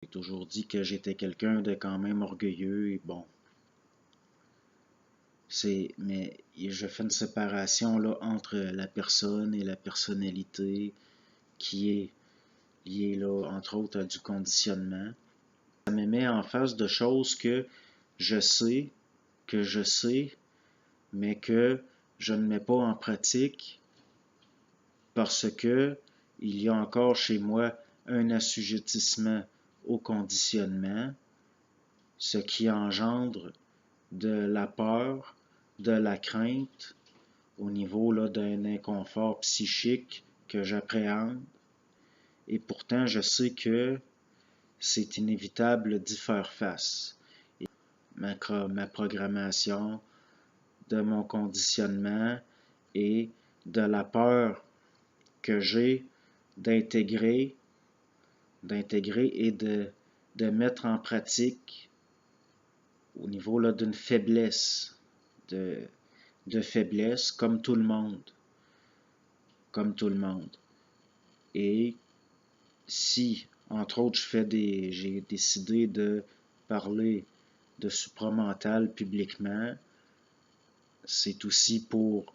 J'ai toujours dit que j'étais quelqu'un de quand même orgueilleux et bon. Mais je fais une séparation là, entre la personne et la personnalité qui est liée là, entre autres à du conditionnement. Ça me met en face de choses je sais, que je sais, mais que je ne mets pas en pratique parce que il y a encore chez moi un assujettissement au conditionnement, ce qui engendre de la peur, de la crainte, au niveau là, d'un inconfort psychique que j'appréhende. Et pourtant, je sais que c'est inévitable d'y faire face. Et ma programmation, de mon conditionnement et de la peur que j'ai d'intégrer et de mettre en pratique au niveau là, d'une faiblesse, de faiblesse, comme tout le monde. Comme tout le monde. Et si, entre autres, j'ai décidé de parler de supramental publiquement, c'est aussi pour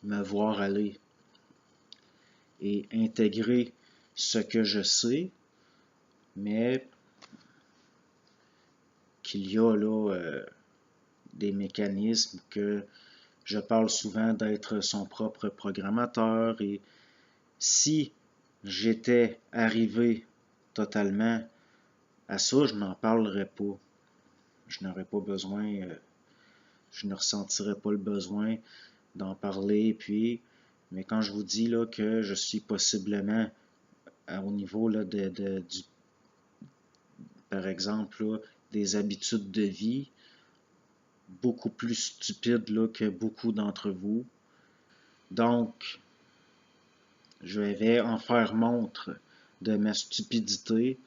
me voir aller et intégrer ce que je sais, mais qu'il y a là des mécanismes que je parle souvent d'être son propre programmateur et si j'étais arrivé totalement à ça, je n'en parlerais pas. Je n'aurais pas besoin, je ne ressentirais pas le besoin d'en parler. Mais quand je vous dis là, que je suis possiblement au niveau là, par exemple, là, des habitudes de vie, beaucoup plus stupide là, que beaucoup d'entre vous. Donc, je vais en faire montre de ma stupidité,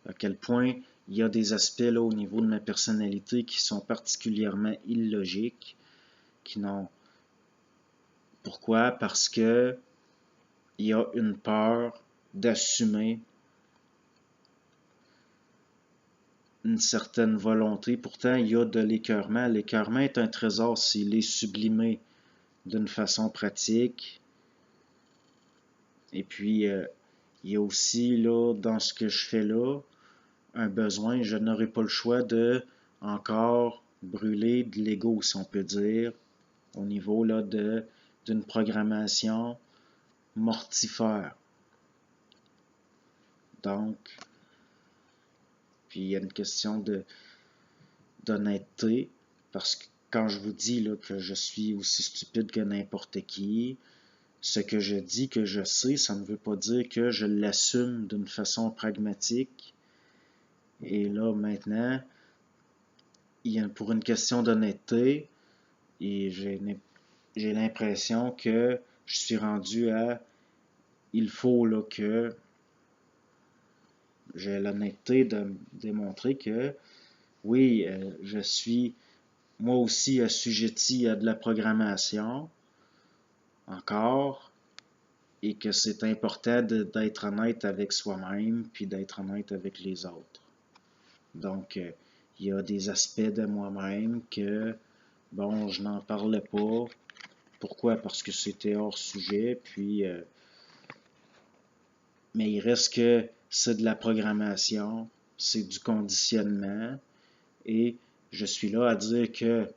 à quel point il y a des aspects là, au niveau de ma personnalité qui sont particulièrement illogiques, qui n'ont... Pourquoi? Parce que il y a une peur d'assumer une certaine volonté. Pourtant, il y a de l'écœurement. L'écœurement est un trésor s'il est sublimé d'une façon pratique. Et puis, il y a aussi, là, dans ce que je fais là, un besoin. Je n'aurai pas le choix de encore brûler de l'ego, si on peut dire, au niveau là, d'une programmation mortifère. Donc, puis il y a une question d'honnêteté, parce que quand je vous dis là, que je suis aussi stupide que n'importe qui, ce que je dis que je sais, ça ne veut pas dire que je l'assume d'une façon pragmatique. Et là, maintenant, pour une question d'honnêteté, et j'ai l'impression que je suis rendu à il faut là, que j'ai l'honnêteté de démontrer que oui, je suis moi aussi assujetti à de la programmation encore et que c'est important d'être honnête avec soi-même puis d'être honnête avec les autres. Donc, il y a des aspects de moi-même que, bon, je n'en parlais pas. Pourquoi? Parce que c'était hors sujet, puis... mais il reste que c'est de la programmation, c'est du conditionnement, et je suis là à dire que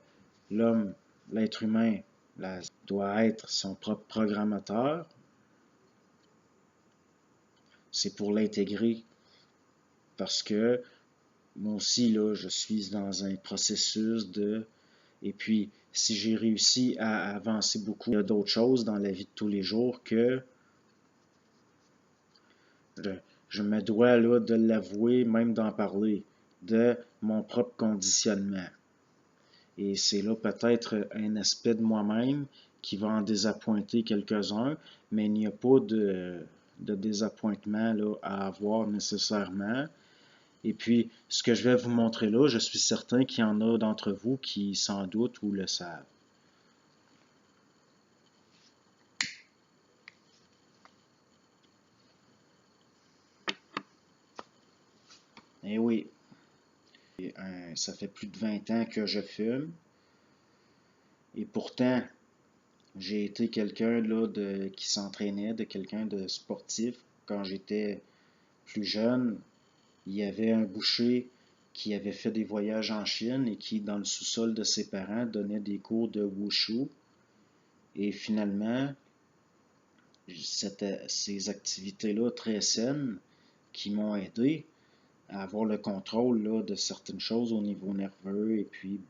l'homme, l'être humain, doit être son propre programmateur. C'est pour l'intégrer parce que moi aussi, là, je suis dans un processus de... Et puis, si j'ai réussi à avancer beaucoup, il y a d'autres choses dans la vie de tous les jours que je me dois là, de l'avouer, même d'en parler, de mon propre conditionnement. Et c'est là peut-être un aspect de moi-même qui va en désappointer quelques-uns, mais il n'y a pas de désappointement là, à avoir nécessairement. Et puis, ce que je vais vous montrer là, je suis certain qu'il y en a d'entre vous qui s'en doutent ou le savent. Eh oui, ça fait plus de 20 ans que je fume. Et pourtant, j'ai été quelqu'un là qui s'entraînait, de quelqu'un de sportif. Quand j'étais plus jeune, il y avait un boucher qui avait fait des voyages en Chine et qui, dans le sous-sol de ses parents, donnait des cours de wushu. Et finalement, c'était ces activités-là très saines qui m'ont aidé à avoir le contrôle là, de certaines choses au niveau nerveux. Et puis,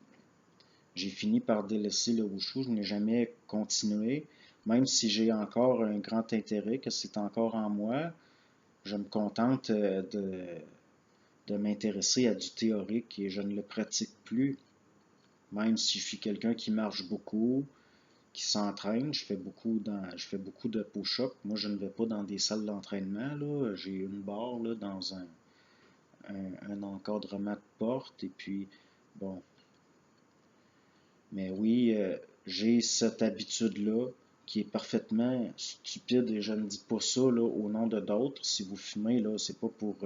j'ai fini par délaisser le wushu. Je n'ai jamais continué, même si j'ai encore un grand intérêt, que c'est encore en moi. Je me contente de m'intéresser à du théorique et je ne le pratique plus. Même si je suis quelqu'un qui marche beaucoup, qui s'entraîne, je fais beaucoup de push-up. Moi, je ne vais pas dans des salles d'entraînement, là. J'ai une barre là, dans un encadrement de porte et puis, bon. Mais oui, j'ai cette habitude-là qui est parfaitement stupide et je ne dis pas ça là, au nom de d'autres. Si vous fumez, là, c'est pas pour.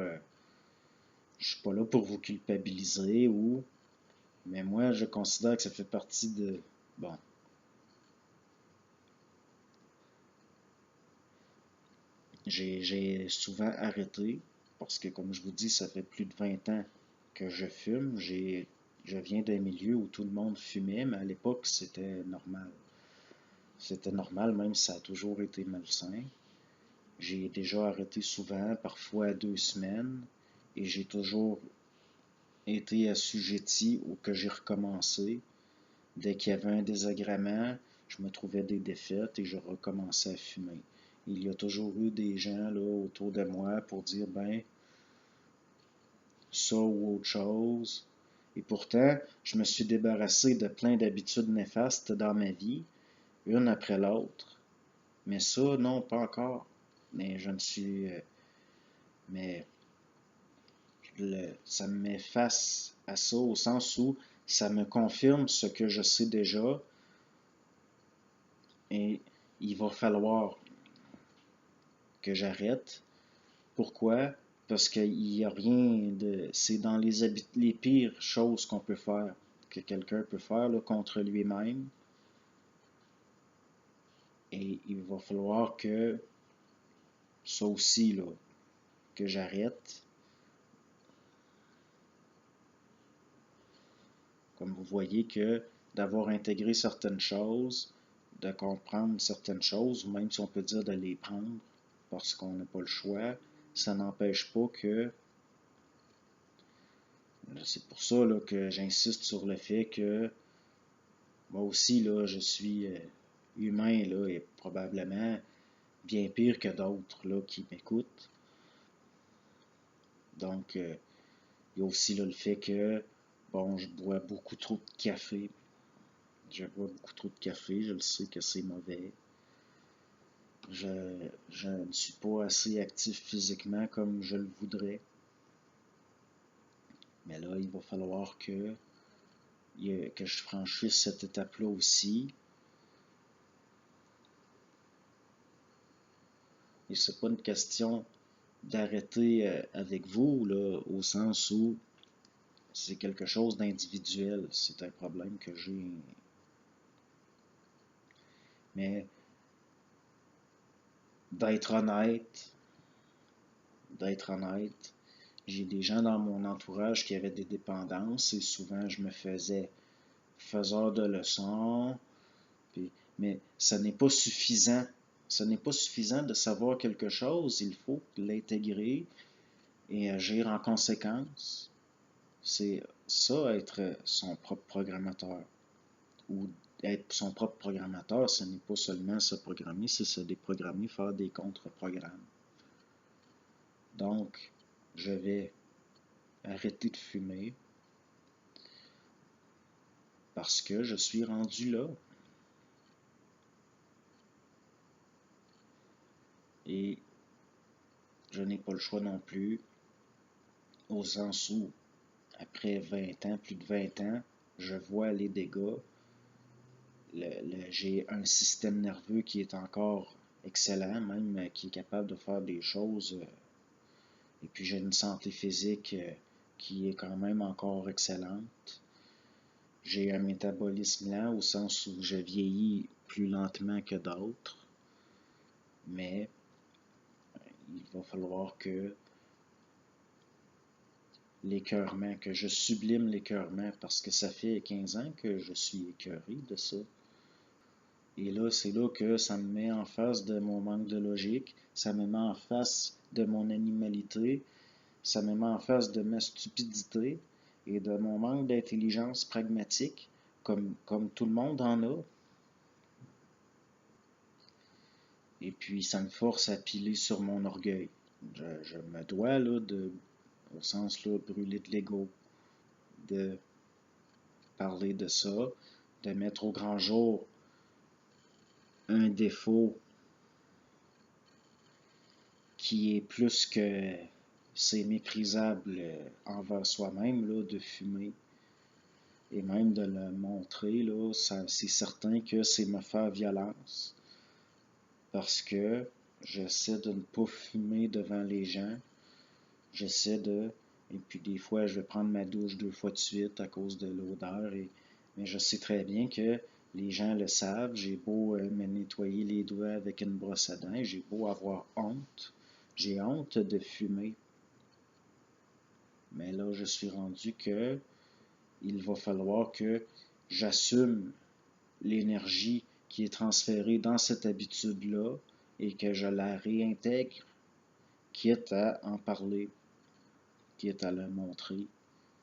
Je suis pas là pour vous culpabiliser ou. Mais moi, je considère que ça fait partie de. Bon, j'ai souvent arrêté parce que, comme je vous dis, ça fait plus de 20 ans que je fume. Je viens d'un milieu où tout le monde fumait, mais à l'époque, c'était normal. C'était normal, même si ça a toujours été malsain. J'ai déjà arrêté souvent, parfois 2 semaines, et j'ai toujours été assujetti au que j'ai recommencé. Dès qu'il y avait un désagrément, je me trouvais des défaites et je recommençais à fumer. Il y a toujours eu des gens là, autour de moi pour dire ben ça ou autre chose. Et pourtant, je me suis débarrassé de plein d'habitudes néfastes dans ma vie, une après l'autre. Mais ça, non, pas encore. Mais je ne suis. Mais ça me met face à ça au sens où ça me confirme ce que je sais déjà et il va falloir que j'arrête. Pourquoi? Parce qu'il n'y a rien de. C'est dans les pires choses qu'on peut faire, que quelqu'un peut faire là, contre lui-même. Et il va falloir que ça aussi, là, que j'arrête. Comme vous voyez que d'avoir intégré certaines choses, de comprendre certaines choses, ou même si on peut dire de les prendre parce qu'on n'a pas le choix, ça n'empêche pas que c'est pour ça là, que j'insiste sur le fait que moi aussi, là, je suis humain là, et probablement bien pire que d'autres là, qui m'écoutent. Donc, il y a aussi là, le fait que, bon, je bois beaucoup trop de café. Je bois beaucoup trop de café, je le sais que c'est mauvais. Je ne suis pas assez actif physiquement comme je le voudrais. Mais là, il va falloir que je franchisse cette étape-là aussi. Et c'est pas une question d'arrêter avec vous, là, au sens où c'est quelque chose d'individuel. C'est un problème que j'ai. Mais d'être honnête, d'être honnête, j'ai des gens dans mon entourage qui avaient des dépendances et souvent je me faisais faiseur de leçons. Puis, mais ça n'est pas suffisant. Ce n'est pas suffisant de savoir quelque chose, il faut l'intégrer et agir en conséquence. C'est ça, être son propre programmateur. Ou être son propre programmateur, ce n'est pas seulement se programmer, c'est se déprogrammer, faire des contre-programmes. Donc, je vais arrêter de fumer parce que je suis rendu là. Et je n'ai pas le choix non plus, au sens où, après 20 ans, plus de 20 ans, je vois les dégâts. J'ai un système nerveux qui est encore excellent, même qui est capable de faire des choses. Et puis j'ai une santé physique qui est quand même encore excellente. J'ai un métabolisme lent au sens où je vieillis plus lentement que d'autres, mais il va falloir que que je sublime l'écœurement, parce que ça fait 15 ans que je suis écœuré de ça. Et là, c'est là que ça me met en face de mon manque de logique, ça me met en face de mon animalité, ça me met en face de ma stupidité et de mon manque d'intelligence pragmatique, comme tout le monde en a. Et puis, ça me force à piler sur mon orgueil. Je me dois, là, au sens, là, brûler de l'ego, de parler de ça, de mettre au grand jour un défaut qui est plus que c'est méprisable envers soi-même, là, de fumer. Et même de le montrer, là, c'est certain que c'est me faire violence. Parce que j'essaie de ne pas fumer devant les gens. J'essaie de... Et puis des fois, je vais prendre ma douche 2 fois de suite à cause de l'odeur. Mais je sais très bien que les gens le savent. J'ai beau me nettoyer les doigts avec une brosse à dents. J'ai beau avoir honte. J'ai honte de fumer. Mais là, je suis rendu que il va falloir que j'assume l'énergie qui est transférée dans cette habitude-là et que je la réintègre, quitte à en parler, quitte à le montrer.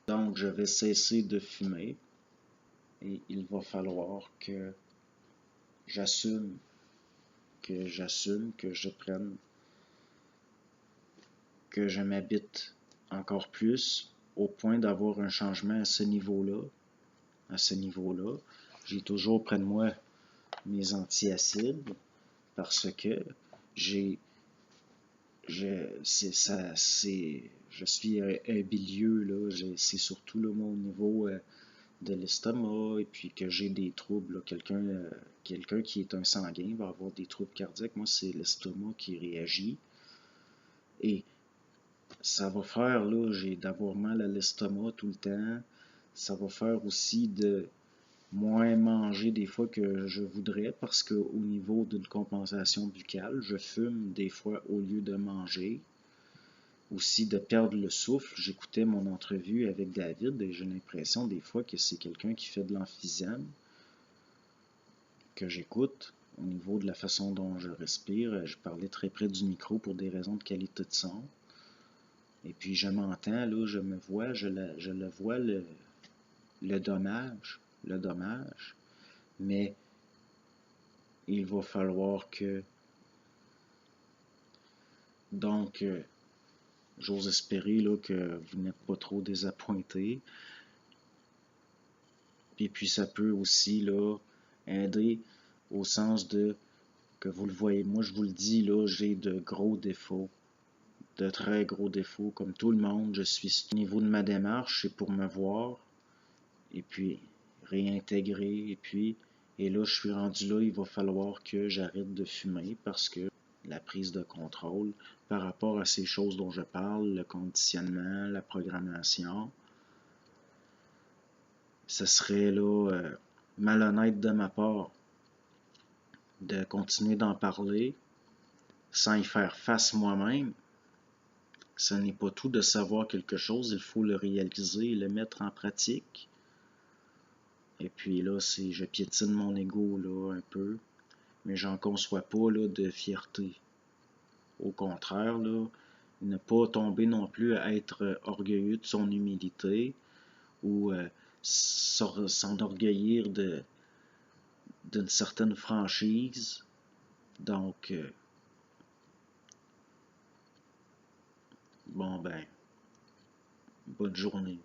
Donc, je vais cesser de fumer et il va falloir que j'assume, que je prenne, que je m'habite encore plus au point d'avoir un changement à ce niveau-là. À ce niveau-là, j'ai toujours près de moi mes antiacides parce que je suis un bilieux, là, c'est surtout là, au niveau de l'estomac, et puis que j'ai des troubles. Quelqu'un qui est un sanguin va avoir des troubles cardiaques. Moi, c'est l'estomac qui réagit. Et ça va faire, là, j'ai d'avoir mal à l'estomac tout le temps. Ça va faire aussi de moins manger des fois que je voudrais parce qu'au niveau d'une compensation buccale, je fume des fois au lieu de manger. Aussi de perdre le souffle. J'écoutais mon entrevue avec David et j'ai l'impression des fois que c'est quelqu'un qui fait de l'emphysème que j'écoute au niveau de la façon dont je respire. Je parlais très près du micro pour des raisons de qualité de son. Et puis je m'entends, là, je me vois, je le vois le dommage, mais il va falloir que, donc, j'ose espérer là, que vous n'êtes pas trop désappointés. Et puis ça peut aussi là, aider au sens de que vous le voyez. Moi, je vous le dis, là, j'ai de gros défauts, de très gros défauts, comme tout le monde. Je suis au niveau de ma démarche, c'est pour me voir, et puis réintégrer, et là, je suis rendu là, il va falloir que j'arrête de fumer parce que la prise de contrôle par rapport à ces choses dont je parle, le conditionnement, la programmation, ce serait là malhonnête de ma part de continuer d'en parler sans y faire face moi-même. Ce n'est pas tout de savoir quelque chose, il faut le réaliser et le mettre en pratique. Et puis là, je piétine mon ego là un peu, mais j'en conçois pas là de fierté. Au contraire, là, ne pas tomber non plus à être orgueilleux de son humilité ou s'enorgueillir d'une certaine franchise. Donc, bon ben, bonne journée.